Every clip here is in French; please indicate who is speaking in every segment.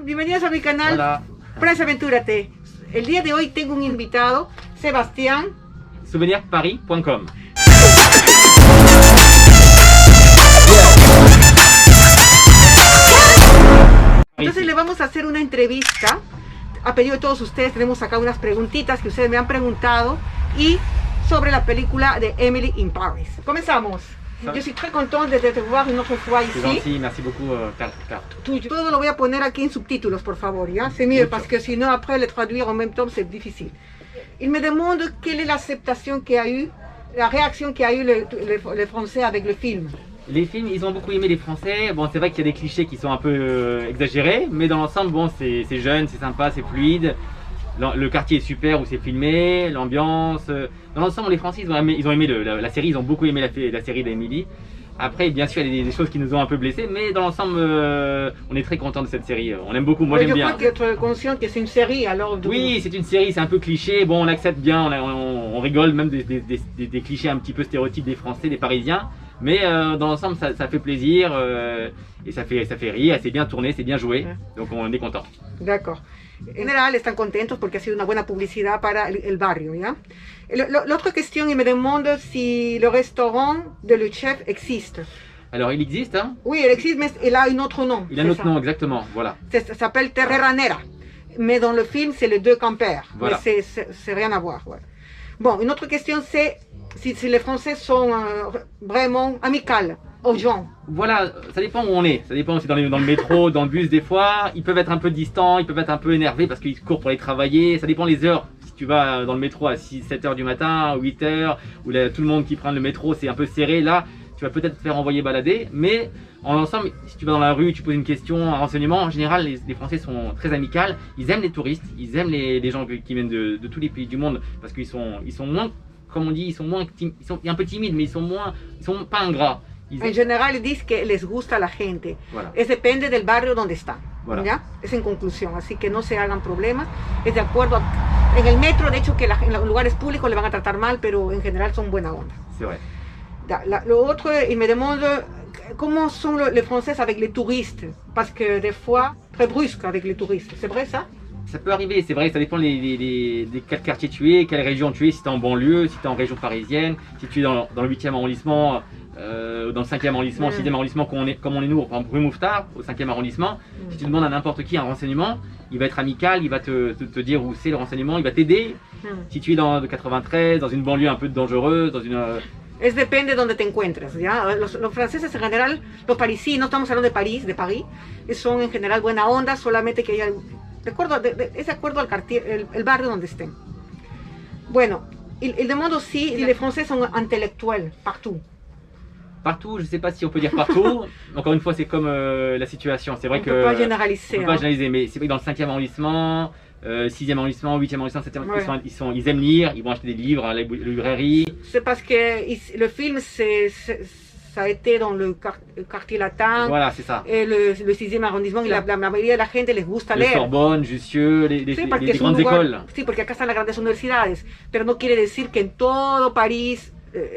Speaker 1: bienvenidos a mi canal.
Speaker 2: Hola.
Speaker 1: Francia Aventúrate. El día de hoy tengo un invitado, Sebastián.
Speaker 2: Souvenirparis.com.
Speaker 1: Entonces le vamos a hacer una entrevista. A pedido de todos ustedes tenemos acá unas preguntitas que ustedes me han preguntado y sobre la película de Emily in Paris. Comenzamos. Yo suis très content de te voir une autre fois
Speaker 2: C'est
Speaker 1: ici.
Speaker 2: gentil, merci beaucoup, Carl.
Speaker 1: Todo lo voy a poner aquí en subtítulos, por favor, ¿ya? C'est mieux, parce que sinon après le traduire en même temps c'est difficile. Il me demande quelle est l'acceptation qu'il y a eu, la réaction qu'il y a eu les Français avec le film.
Speaker 2: Les films, ils ont beaucoup aimé les Français. Bon, c'est vrai qu'il y a des clichés qui sont un peu exagérés, mais dans l'ensemble, bon, c'est jeune, c'est sympa, c'est fluide. Le quartier est super où c'est filmé, l'ambiance. Dans l'ensemble, les Français, ils ont aimé la série, ils ont beaucoup aimé la série d'Emily. Après, bien sûr, il y a des choses qui nous ont un peu blessés, mais dans l'ensemble, on est très content de cette série. On aime beaucoup, moi j'aime bien.
Speaker 1: Je crois que tu es conscient que c'est une série, alors...
Speaker 2: Oui, c'est une série, c'est un peu cliché. Bon, on accepte bien, on rigole même des clichés un petit peu stéréotypes des Français, des Parisiens. Mais dans l'ensemble, ça fait plaisir et ça fait rire, c'est bien tourné, c'est bien joué. Donc on est content.
Speaker 1: D'accord. En general están contentos porque ha sido una buena publicidad para el barrio, ¿ya? L'autre question, il me demande si le restaurant de Le Chef existe.
Speaker 2: Alors il existe, hein?
Speaker 1: Oui, il existe, mais il a un autre nom.
Speaker 2: Il a un autre nom, exactement, voilà.
Speaker 1: Ça s'appelle Terranera. Mais dans le film, c'est les deux campers.
Speaker 2: Voilà.
Speaker 1: Mais c'est rien à voir. Ouais. Bon, une autre question, c'est si les Français sont vraiment amicaux aux gens.
Speaker 2: Voilà, ça dépend où on est. Ça dépend aussi dans le métro, dans le bus des fois. Ils peuvent être un peu distants, ils peuvent être un peu énervés parce qu'ils courent pour aller travailler. Ça dépend les heures. Si tu vas dans le métro à 7 h du matin, 8 h, où tout le monde qui prend le métro, c'est un peu serré, là, tu vas peut-être te faire envoyer balader. Mais en ensemble, si tu vas dans la rue, tu poses une question, un renseignement, en général, les Français sont très amicaux. Ils aiment les touristes, ils aiment les gens qui viennent de tous les pays du monde parce qu'ils sont moins, comme on dit, ils sont un peu timides, mais ils sont pas ingrats.
Speaker 1: En general dicen que les gusta a la gente.
Speaker 2: Voilà.
Speaker 1: Es depende del barrio donde están.
Speaker 2: Voilà.
Speaker 1: ¿Ya? Es en conclusión, así que no se hagan problemas. Es de acuerdo en el metro, de hecho que en los lugares públicos le van a tratar mal, pero en general son buena onda.
Speaker 2: C'est vrai.
Speaker 1: Lo otro, il me demande comment sont les Français avec les touristes, parce que des fois, très brusques avec les touristes. C'est vrai ça?
Speaker 2: Ça peut arriver, c'est vrai, ça dépend de quel quartier tu es, quelle région tu es, si tu es en banlieue, si tu es en région parisienne, si tu es dans le 8e arrondissement, dans le 5e arrondissement, 6e arrondissement, comme on est nous, par exemple rue Mouffetard, au 5e arrondissement. Si tu demandes à n'importe qui un renseignement, il va être amical, il va te dire où c'est le renseignement, il va t'aider. Si tu es dans le 93, dans une banlieue un peu dangereuse, dans une...
Speaker 1: Es depende de donde te encuentres, ¿ya? Los franceses en general, los parisinos, estamos hablando de París, son en general buena onda, solamente que hay... es de acuerdo al quartier, el barrio donde estén. Bueno, il demande aussi si les Français sont intellectuels, partout.
Speaker 2: Partout, je ne sais pas si on peut dire partout. Encore une fois, c'est comme la situation. C'est vrai
Speaker 1: on peut pas généraliser.
Speaker 2: On peut pas généraliser, mais c'est vrai que dans le 5e arrondissement, 6e arrondissement, 8e arrondissement, 7e arrondissement, ils aiment lire, ils vont acheter des livres à la librairie.
Speaker 1: C'est parce que le film, ça a été dans le quartier latin.
Speaker 2: Voilà, c'est ça.
Speaker 1: Et le 6e arrondissement, la mayoría de la gente les gusta leer.
Speaker 2: Sorbonne, Jussieu, les grandes écoles.
Speaker 1: Sí, porque acá están las grandes universidades, pero no quiere decir que en todo París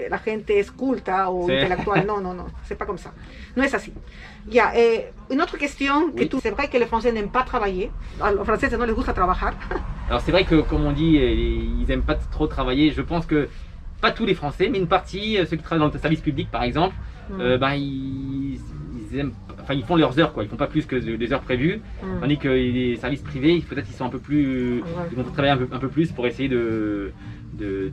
Speaker 1: la gente es culta o intelectual. No, c'est pas comme ça. No es así. Ya, une autre question, c'est vrai que les Français n'aiment pas travailler. A los franceses no les gusta trabajar.
Speaker 2: Alors c'est vrai que, comme on dit, ils n'aiment pas trop travailler. Je pense que, pas tous les Français, mais une partie, ceux qui travaillent dans le service public par exemple, ils font leurs heures, quoi. Ils font pas plus que des heures prévues. Tandis que les services privés, peut-être ils sont un peu plus, ils vont travailler un peu plus pour essayer de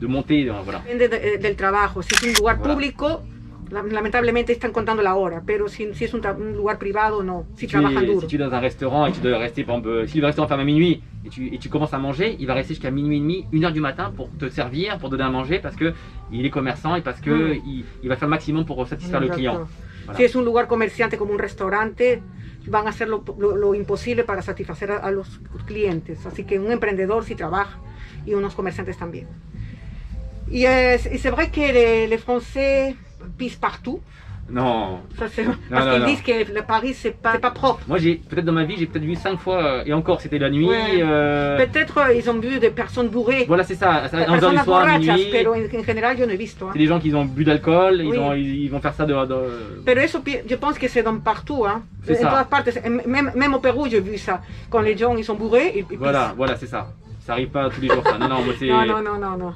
Speaker 2: monter, voilà.
Speaker 1: Depende del trabajo. Si es un lugar público, lamentablemente están contando la hora, pero si es un lugar privado, no. Si trabajan duro.
Speaker 2: Si tu es dans un restaurant et tu dois rester, par exemple, si le restaurant ferme à minuit et tu commences à manger, il va rester jusqu'à minuit et demi, 1 h du matin pour te servir, pour donner à manger, parce que il est commerçant et parce que il va faire le maximum pour satisfaire le client. Voilà.
Speaker 1: Si es un lugar comerciante como un restaurante, van a hacer lo imposible para satisfacer a los clientes. Así que un emprendedor sí trabaja y unos comerciantes también. Y c'est vrai que les Français pissent partout.
Speaker 2: Non.
Speaker 1: Ça, c'est...
Speaker 2: Non,
Speaker 1: Parce
Speaker 2: non,
Speaker 1: qu'ils
Speaker 2: non.
Speaker 1: disent que le Paris, c'est pas propre.
Speaker 2: Moi, peut-être dans ma vie, j'ai peut-être vu 5 fois, et encore, c'était la nuit.
Speaker 1: Ouais. Peut-être ils ont vu des personnes bourrées.
Speaker 2: Voilà, c'est ça. À 11h du
Speaker 1: Personas
Speaker 2: soir,
Speaker 1: borrachas,
Speaker 2: minuit.
Speaker 1: pero en general yo no he visto.
Speaker 2: C'est des gens qui ont bu d'alcool,
Speaker 1: Oui.
Speaker 2: ils vont faire ça
Speaker 1: Pero eso je pense que c'est dans partout, hein.
Speaker 2: C'est
Speaker 1: En
Speaker 2: ça.
Speaker 1: todas partes. Même au Pérou, j'ai vu ça. Quand les gens ils sont bourrés, ils
Speaker 2: Voilà, voilà, c'est ça. Ça arrive pas tous les jours, ça. Non, non, moi c'est.
Speaker 1: Non.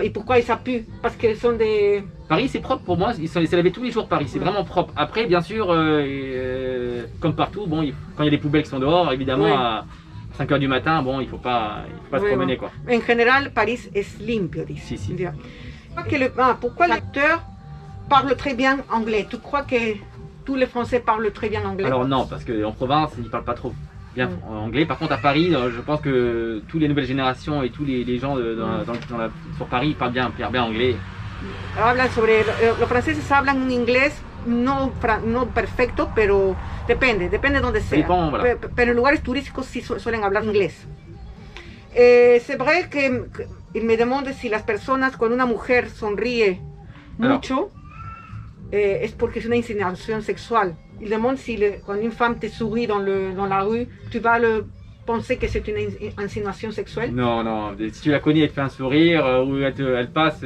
Speaker 1: Et pourquoi ça pue? Parce qu'ils sont des...
Speaker 2: Paris, c'est propre pour moi. Ils se lavaient tous les jours, Paris. C'est vraiment propre. Après, bien sûr, comme partout, bon, quand il y a des poubelles qui sont dehors, évidemment,
Speaker 1: Oui.
Speaker 2: à 5h du matin, bon, il faut pas se
Speaker 1: Oui,
Speaker 2: promener,
Speaker 1: bon.
Speaker 2: quoi.
Speaker 1: En general, Paris est limpio, disent.
Speaker 2: Si, si.
Speaker 1: Pourquoi l'acteur parle très bien anglais? Tu crois que tous les Français parlent très bien anglais?
Speaker 2: Alors non, parce qu'en province, ils parlent pas trop bien
Speaker 1: Mm.
Speaker 2: anglais. Par contre, à Paris, je pense que toutes les nouvelles générations et tous les gens sur Paris ils parlent bien anglais.
Speaker 1: Hablan sobre... los franceses hablan un inglés no perfecto, pero depende donde sea.
Speaker 2: Dépend, voilà.
Speaker 1: Pero en lugares turísticos sí suelen hablar inglés. C'est vrai que il me demande si las personas, cuando una mujer sonríe mucho, es porque es una insinuación sexual. Il demande si quand une femme te sourit dans la rue, tu vas penser que c'est une insinuation sexuelle.
Speaker 2: Non, non, si tu la connais, elle te fait un sourire, ou elle passe,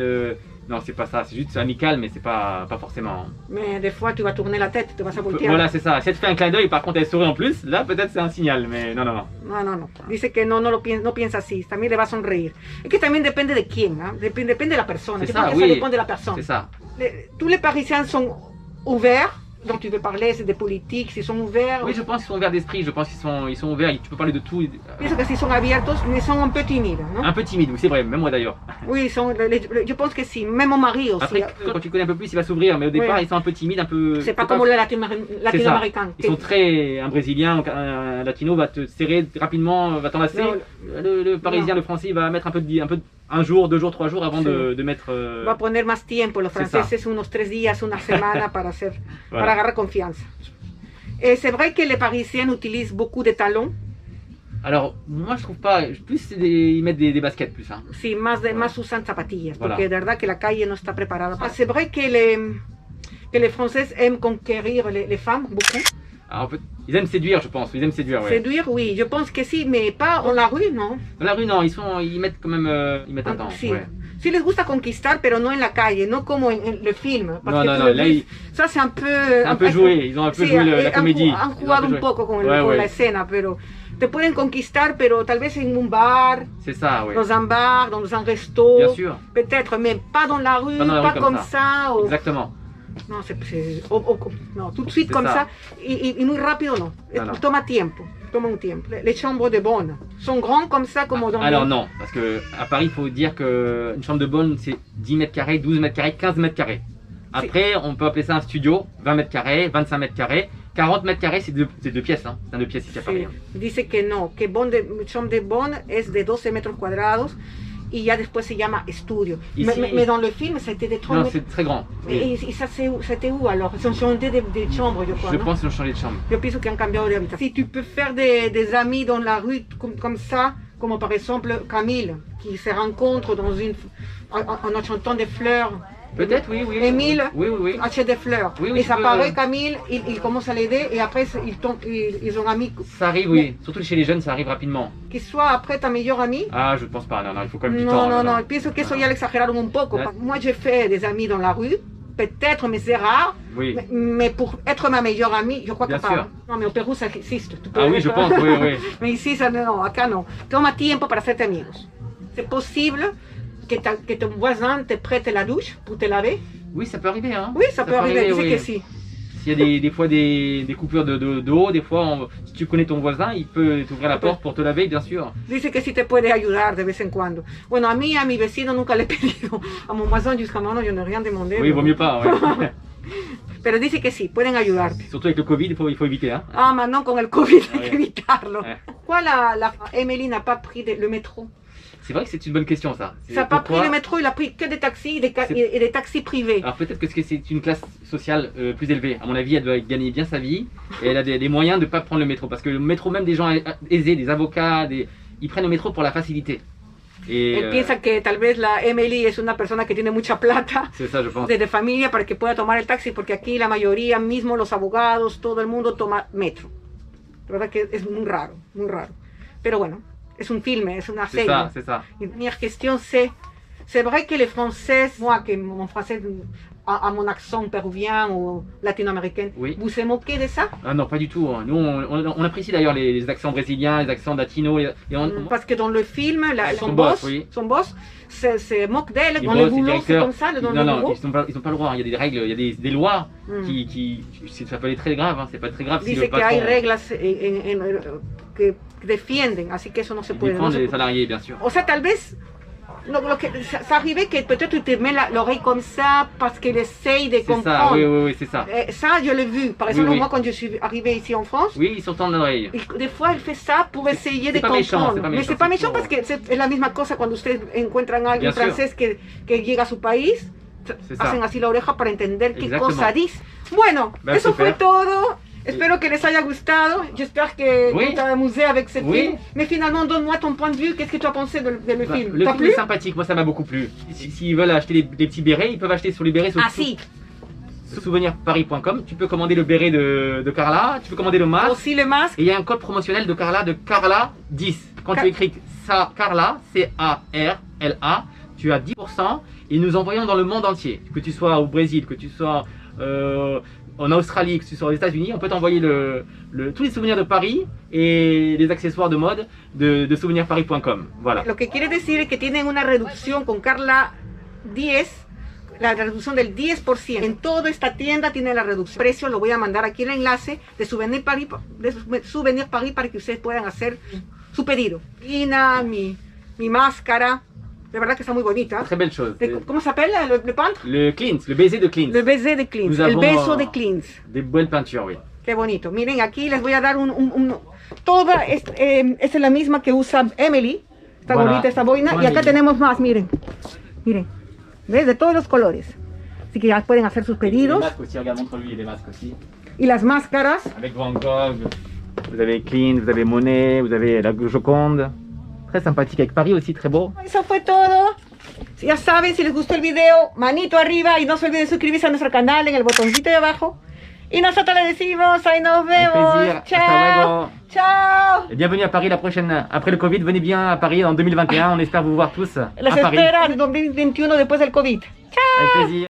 Speaker 2: non, c'est pas ça, c'est juste amical, mais c'est pas forcément.
Speaker 1: Mais des fois, tu vas tourner la tête, tu vas voltear.
Speaker 2: Voilà, c'est ça. Si elle te fait un clin d'œil, par contre, elle sourit en plus, là, peut-être c'est un signal, mais non.
Speaker 1: No. Dice que no piensa así, también le va a sonreír. Es que también depende de quién, ¿eh? Depende de la persona.
Speaker 2: C'est
Speaker 1: Je pense
Speaker 2: ça,
Speaker 1: que ça
Speaker 2: oui.
Speaker 1: dépend de la personne.
Speaker 2: C'est ça.
Speaker 1: Tous les Parisiens sont ouverts, dont tu veux parler, c'est des politiques, s'ils sont ouverts.
Speaker 2: Oui, je pense qu'ils sont ouverts d'esprit, je pense qu'ils sont ouverts, tu peux parler de tout.
Speaker 1: Pienso que si son abiertos, mais sont un peu timides, ¿no?
Speaker 2: Un peu timide, oui, c'est vrai, même moi d'ailleurs.
Speaker 1: Oui, je pense que si, même mon mari aussi.
Speaker 2: Après, quand tu connais un peu plus, il va s'ouvrir, mais au départ,
Speaker 1: Oui.
Speaker 2: ils sont un peu timides, un peu.
Speaker 1: C'est pas comme le latino-américain.
Speaker 2: Ils sont très. Un Brésilien, un Latino va te serrer rapidement, va t'enlacer.
Speaker 1: Non,
Speaker 2: le Parisien, le Français, il va mettre un jour, 2 jours, 3 jours avant
Speaker 1: Sí.
Speaker 2: de mettre.
Speaker 1: Va a poner más tiempo, los
Speaker 2: C'est ça.
Speaker 1: franceses unos 3 días, una semana para
Speaker 2: Voilà.
Speaker 1: para agarrar confianza. C'est vrai que les Parisiens utilisent beaucoup de talons.
Speaker 2: Alors, moi je trouve pas. Plus ils mettent des baskets, plus. Hein.
Speaker 1: Sí, más usan zapatillas,
Speaker 2: Voilà.
Speaker 1: porque de verdad que la calle no está preparada. C'est vrai que les Français aiment conquérir les femmes, beaucoup.
Speaker 2: Alors, en fait, ils aiment séduire, je pense. Ils aiment séduire, ouais.
Speaker 1: Séduire, oui, je pense que si, mais pas dans la rue, non.
Speaker 2: Dans la rue, non, ils mettent quand même. Ils mettent un temps.
Speaker 1: Sí.
Speaker 2: Ouais.
Speaker 1: Sí les gusta conquistar, pero no en la calle, no como en le film.
Speaker 2: Non, non,
Speaker 1: tú
Speaker 2: non,
Speaker 1: lo
Speaker 2: là,
Speaker 1: ves, ça c'est un peu...
Speaker 2: un peu joué, ils ont un peu
Speaker 1: Sí,
Speaker 2: joué la comédie.
Speaker 1: Han jugado un poco con la escena, pero te pueden conquistar, pero tal vez en un bar,
Speaker 2: C'est ça, ouais.
Speaker 1: dans un bar, dans un resto,
Speaker 2: Bien sûr.
Speaker 1: peut-être, mais pas dans la rue,
Speaker 2: Pas dans la
Speaker 1: pas
Speaker 2: rue
Speaker 1: comme
Speaker 2: comme
Speaker 1: ça.
Speaker 2: Exactement.
Speaker 1: Non, no, tout de suite
Speaker 2: C'est
Speaker 1: comme
Speaker 2: ça.
Speaker 1: ça, y muy rápido no.
Speaker 2: Non, non.
Speaker 1: Toma un tiempo. Les chambres de bonne sont grands comme ça, comme dans
Speaker 2: Alors non, parce que à Paris, il faut dire qu'une chambre de bonne, c'est 10 mètres carrés, 12 mètres carrés, 15 mètres carrés. Après, on peut appeler ça un studio, 20 mètres carrés, 25 mètres carrés. 40 mètres carrés, c'est deux pièces. Hein. C'est un 2 pièces ici à Paris.
Speaker 1: Sí. Dice que no, que chambre de bonne es de 12 metros cuadrados y ya después se llama estudio.
Speaker 2: Ici-
Speaker 1: Mais dans le film, c'était de 3
Speaker 2: Non,
Speaker 1: mètres.
Speaker 2: c'est très grand. Oui.
Speaker 1: Et ça, c'était où alors? Ils ont changé de chambre, je crois.
Speaker 2: Je
Speaker 1: non?
Speaker 2: pense qu'ils ont changé de chambre.
Speaker 1: Yo pienso que han cambiado de habitación. Si tu peux faire des amis dans la rue comme ça, comme par exemple Camille, qui se rencontre en achetant des fleurs.
Speaker 2: Peut-être, oui.
Speaker 1: Émile
Speaker 2: Oui.
Speaker 1: achète des fleurs.
Speaker 2: Oui,
Speaker 1: et
Speaker 2: tu
Speaker 1: ça
Speaker 2: peux-
Speaker 1: paraît, Camille, il commence à l'aider et après ils ont amis.
Speaker 2: Ça arrive, oui. Surtout chez les jeunes, ça arrive rapidement.
Speaker 1: Qu'il soit après ta meilleure amie.
Speaker 2: Ah, je pense pas. Non, il faut quand même du temps.
Speaker 1: Non, pienso que eso ya lo exageraron un poco.
Speaker 2: Ouais.
Speaker 1: Moi, j'ai fait des amis dans la rue, peut-être, mais c'est rare.
Speaker 2: Oui.
Speaker 1: Mais pour être ma meilleure amie, je crois
Speaker 2: Bien
Speaker 1: que
Speaker 2: sûr.
Speaker 1: pas. Non, mais au Pérou, ça existe. Tu peux
Speaker 2: Ah oui, je
Speaker 1: être-
Speaker 2: pense, oui.
Speaker 1: Mais ici, ça, non, acá no. Toma tiempo para hacerte amigos. C'est possible que ton voisin te prête la douche pour te laver.
Speaker 2: Oui, ça peut arriver. Hein.
Speaker 1: Oui, ça peut arriver. Dice
Speaker 2: oui.
Speaker 1: que si.
Speaker 2: S'il y a des fois des coupures d'eau, des fois, si tu connais ton voisin, il peut t'ouvrir la porte pour te laver, bien sûr.
Speaker 1: Dice que sí te puede ayudar de vez en cuando. Bueno, a mi vecino nunca le he pedido. A mon voisin jusqu'à maintenant, je n'ai rien demandé.
Speaker 2: Oui, il vaut mieux pas. Ouais.
Speaker 1: Pero dice que sí, pueden ayudarte.
Speaker 2: Surtout avec le Covid, il faut éviter. Hein.
Speaker 1: Ah, maintenant con el COVID hay
Speaker 2: Ouais.
Speaker 1: que evitarlo.
Speaker 2: Ouais.
Speaker 1: Pourquoi Emily n'a pas pris le métro?
Speaker 2: C'est vrai que c'est une bonne question, ça.
Speaker 1: Ça n'a pas
Speaker 2: Pourquoi
Speaker 1: pris le métro, il a pris que des taxis
Speaker 2: C'est-
Speaker 1: et des taxis privés.
Speaker 2: Alors peut-être que c'est une classe sociale plus élevée. À mon avis, elle doit gagner bien sa vie et elle a des moyens de ne pas prendre le métro. Parce que le métro, même des gens aisés, des avocats, ils prennent le métro pour la facilité.
Speaker 1: Él piensa que tal vez la Emily es una persona que tiene mucha plata
Speaker 2: c'est ça, je pense.
Speaker 1: de familia para que pueda tomar el taxi, porque aquí la mayoría, mismo los abogados, todo el mundo toma metro. La verdad que es muy raro, muy raro. Pero bueno, es un film, es una
Speaker 2: C'est
Speaker 1: serie.
Speaker 2: ça, c'est ça.
Speaker 1: Y mi question c'est vrai que les Français, moi que mon français a mon accent péruvien ou latino-américain,
Speaker 2: Oui.
Speaker 1: vous vous moquez de ça?
Speaker 2: Ah non, pas du tout. Nous, on apprécie d'ailleurs les accents brésiliens, les accents latinos.
Speaker 1: Parce que dans le film,
Speaker 2: Son boss, oui.
Speaker 1: son boss se moque d'elle
Speaker 2: Les
Speaker 1: dans le
Speaker 2: boss, les
Speaker 1: boulot, c'est
Speaker 2: directeurs.
Speaker 1: comme ça, dans
Speaker 2: Non,
Speaker 1: le
Speaker 2: non,
Speaker 1: boulot.
Speaker 2: ils n'ont pas le droit. Il y a des règles, il y a des lois
Speaker 1: Mm.
Speaker 2: ça peut être très grave. Hein. C'est pas très grave si
Speaker 1: Dice
Speaker 2: le
Speaker 1: que hay
Speaker 2: patron
Speaker 1: reglas que defienden, así que eso no se puede.
Speaker 2: défend
Speaker 1: no se
Speaker 2: les
Speaker 1: puede.
Speaker 2: salariés, bien sûr.
Speaker 1: O sea, tal vez ça arrivait que peut-être tu te mets l'oreille comme ça parce qu'il essaye de
Speaker 2: C'est ça,
Speaker 1: comprendre.
Speaker 2: oui, c'est ça.
Speaker 1: Ça, je l'ai vu. Par exemple,
Speaker 2: oui.
Speaker 1: moi, quand je suis arrivée ici en France,
Speaker 2: Oui, ils sont en l'oreille.
Speaker 1: des fois, elle fait ça pour essayer de
Speaker 2: pas méchant,
Speaker 1: comprendre.
Speaker 2: c'est pas
Speaker 1: Mais
Speaker 2: méchant,
Speaker 1: c'est pas
Speaker 2: c'est
Speaker 1: méchant
Speaker 2: pour-
Speaker 1: parce que es la misma cosa cuando ustedes encuentran a alguien
Speaker 2: Bien sûr.
Speaker 1: francés que llega a su país,
Speaker 2: C'est ça.
Speaker 1: hacen así la oreja para entender qué
Speaker 2: Exactement.
Speaker 1: cosa dice. Bueno,
Speaker 2: Ben,
Speaker 1: eso
Speaker 2: super.
Speaker 1: fue todo. Espero que les haya gustado. J'espère que
Speaker 2: Oui.
Speaker 1: tu as amusé avec ce
Speaker 2: Oui.
Speaker 1: film. Mais finalement, donne-moi ton point de vue. Qu'est-ce que tu as pensé de le
Speaker 2: Bah,
Speaker 1: film?
Speaker 2: le
Speaker 1: T'as
Speaker 2: film
Speaker 1: plu?
Speaker 2: est sympathique, moi ça m'a beaucoup plu. S'ils veulent acheter des petits bérets, ils peuvent acheter sur les bérets
Speaker 1: Ah si,
Speaker 2: souvenirparis.com. Tu peux commander le béret de Carla, tu peux commander le masque.
Speaker 1: aussi le masque.
Speaker 2: Et il y a un code promotionnel de Carla 10. Quand tu écris ça, Carla, C-A-R-L-A, tu as 10% et nous envoyons dans le monde entier. Que tu sois au Brésil, que tu sois en Australie, que tu sois aux États-Unis, on peut t'envoyer tous les souvenirs de Paris et les accessoires de mode de souvenirparis.com. Voilà.
Speaker 1: Lo que quiere decir es que tienen una reducción con Carla 10, la reducción del 10%. En toda esta tienda tiene la reducción. El precio lo voy a mandar aquí el enlace de Souvenir Paris para que ustedes puedan hacer su pedido. Mi máscara, de verdad que está muy bonita.
Speaker 2: Très belle chose.
Speaker 1: ¿Cómo se appelle le peintre?
Speaker 2: Le Clint, le baiser de Clint.
Speaker 1: Le baiser de Clint,
Speaker 2: Nous
Speaker 1: el
Speaker 2: avons,
Speaker 1: beso de Clint.
Speaker 2: Des belles peintures, oui.
Speaker 1: Qué bonito. Miren, aquí les voy a dar toda esta es la misma que usa Emily. Esta
Speaker 2: Voilà.
Speaker 1: gorrita, esta boina.
Speaker 2: Con
Speaker 1: Y acá
Speaker 2: Emily.
Speaker 1: tenemos más, miren. Miren. ¿Ves? De todos los colores. Así que ya pueden hacer sus
Speaker 2: Les
Speaker 1: pedidos.
Speaker 2: masques aussi, regarde, montre-lui les masques aussi.
Speaker 1: Y las máscaras.
Speaker 2: Avec Van Gogh, vous avez Clint, vous avez Monet, vous avez la Joconde. Très sympathique avec Paris aussi, très beau.
Speaker 1: Eso fue todo. Ya saben, si les gustó el video, manito arriba y no se olviden de suscribirse a nuestro canal en el botoncito de abajo. Y nosotros les decimos, ahí nos vemos.
Speaker 2: plaisir. Hasta
Speaker 1: Chao.
Speaker 2: luego.
Speaker 1: Chao.
Speaker 2: Et bienvenue à Paris la prochaine. Après le Covid, venez bien à Paris en 2021. On espère vous voir tous
Speaker 1: Les
Speaker 2: à Paris.
Speaker 1: espera en 2021 después del COVID. Chao.
Speaker 2: Avec plaisir.